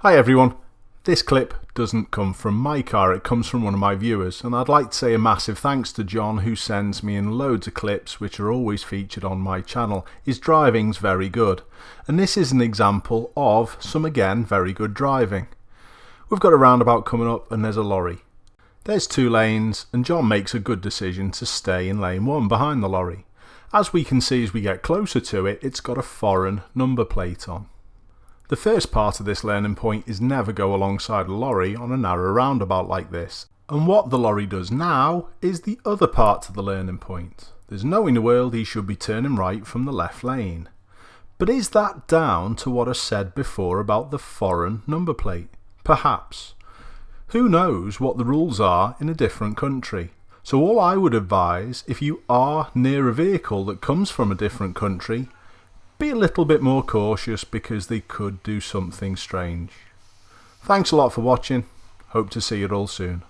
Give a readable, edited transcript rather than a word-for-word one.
Hi everyone, this clip doesn't come from my car, it comes from one of my viewers, and I'd like to say a massive thanks to John, who sends me in loads of clips which are always featured on my channel. His driving's very good, and this is an example of some again very good driving. We've got a roundabout coming up and there's a lorry. There's 2 lanes and John makes a good decision to stay in lane 1 behind the lorry. As we can see as we get closer to it, it's got a foreign number plate on. The first part of this learning point is never go alongside a lorry on a narrow roundabout like this. And what the lorry does now is the other part to the learning point. There's no in the world he should be turning right from the left lane. But is that down to what I said before about the foreign number plate? Perhaps. Who knows what the rules are in a different country? So all I would advise, if you are near a vehicle that comes from a different country, be a little bit more cautious because they could do something strange. Thanks a lot for watching. Hope to see you all soon.